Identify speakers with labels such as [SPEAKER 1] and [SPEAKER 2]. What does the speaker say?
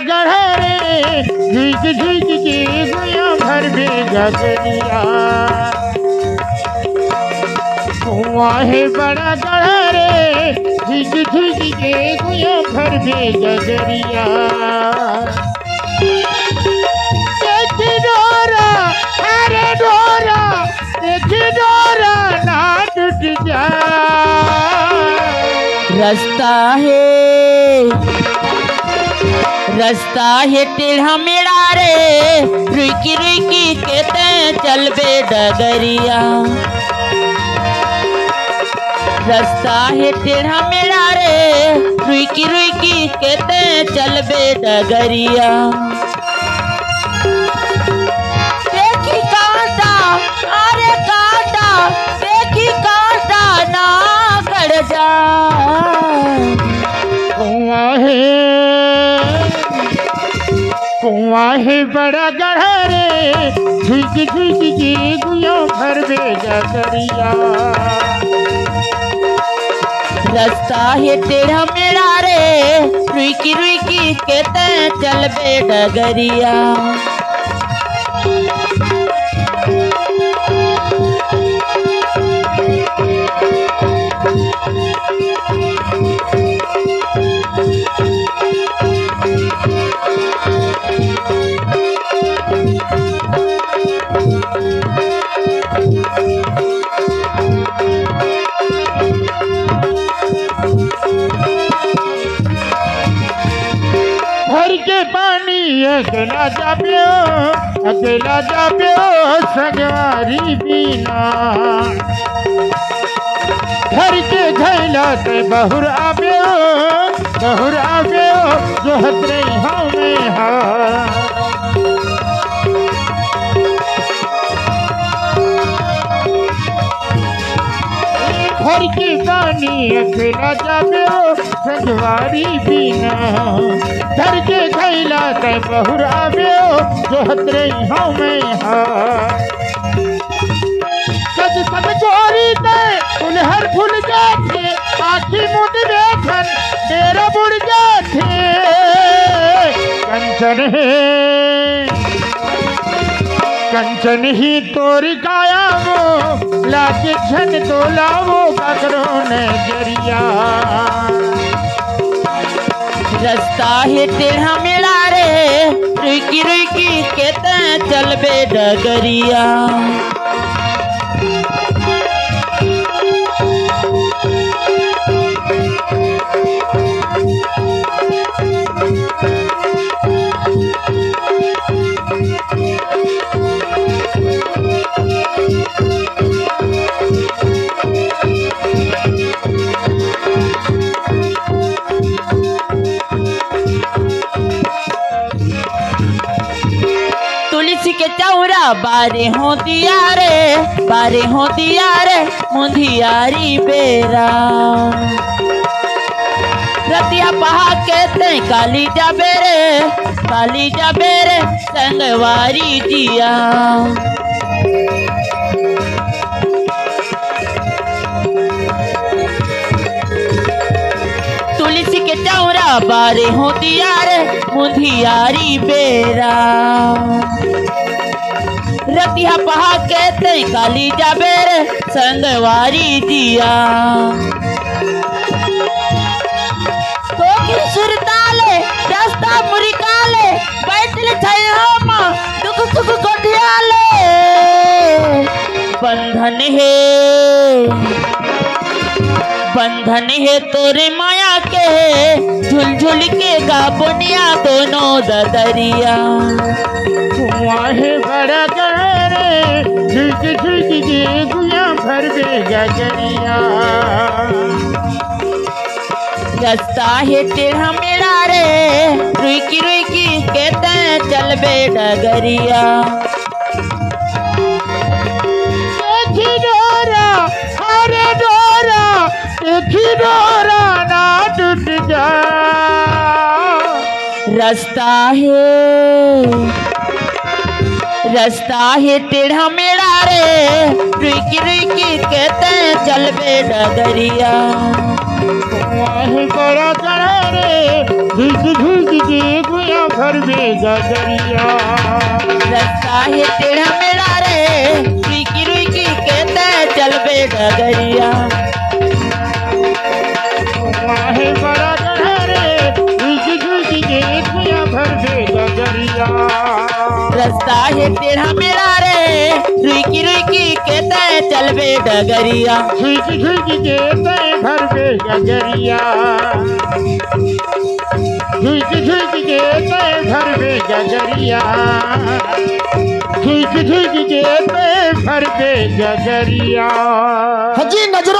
[SPEAKER 1] गढ़ा रे झुक झुक के गुया भर बे गगरिया कुआं है बड़ा गढ़ा रे झुक झुक के गुया भर बे गगरिया देखी डोरा अरे डोरा देखी डोरा ना टूट जा
[SPEAKER 2] रास्ता है टेढ़ा मेढ़ा रे रुकी रुकी कहते चल बे डगरिया रास्ता है टेढ़ा मेढ़ा रे रुकी रुकी कहते चल बे डगरिया देखी कांटा अरे कांटा देखी कांटा ना कर जा
[SPEAKER 1] कुआं है बड़ा गढ़ा रे झुक झुक के गुया भर बे गगरिया
[SPEAKER 2] रास्ता है टेढ़ा मेढ़ा रे रुकी रुकी कहते चल बे डगरिया
[SPEAKER 1] भर के पानी अकेला जाब्यो संगवारी बिना घर के घैला ते बहुर आब्यो जो हतरे हमें हा घर के पानी अकेला जाब्यो संगवारी बिना घर के खैला ते बहुर आब्यो जो हतरे हमें हा सब चोरी ते फुलहर फुल जाते आखी मुद देखन तेरा बुड़ जाते कंचन ही तोरी काया वो लाके छन तोलावो ककरो नजरिया
[SPEAKER 2] रास्ता है टेढ़ा मेढ़ा रे रुकी रुकी कहते चल बे डगरिया तुलसी के चौरा बारे हो दिया रे मुंधियारी बेरा रतिया पहा कहते काली जाबे रे संगवारी जिया तुलसी के चौरा बारे हो दिया रे मुंधियारी बेरा रतिया पहा कहते काली जाबे रे संगवारी जिया तो की सुरताले रास्ता मुरिकाले बैठले छाया दुख सुख कोठियाले बंधन है तोरे माया के झुल के गाबुनिया दोनों ददरिया
[SPEAKER 1] कुआं है बड़ा गढ़ा रे झुक झुक के गुया भर बे गगरिया
[SPEAKER 2] रास्ता है टेढ़ा मेढ़ा रे रुकी रुकी कहते चल बे डगरिया
[SPEAKER 1] देखी डोरा अरे डोरा देखी डोरा ना टूट जा
[SPEAKER 2] रास्ता है टेढ़ा मेढ़ा रे रुकी रुकी कहते चल बे डगरिया
[SPEAKER 1] कुआं है बड़ा गड़ा रे झुक झुक के गुया भर में गगरिया
[SPEAKER 2] रास्ता है टेढ़ा मेरा रे रुकी रुकी कहते चल बे डगरिया
[SPEAKER 1] माहे बड़ा गड़ा रे झुक झुक के गुया भर में गगरिया
[SPEAKER 2] रास्ता है टेढ़ा मेरा रे रुकी रुकी कहते चल बे डगरिया
[SPEAKER 1] झुक झुक के तय भर में गगरिया झुक झुक के तय भर में गगरिया झुक झुक के तय भर में गगरिया।
[SPEAKER 3] हाजी नजरों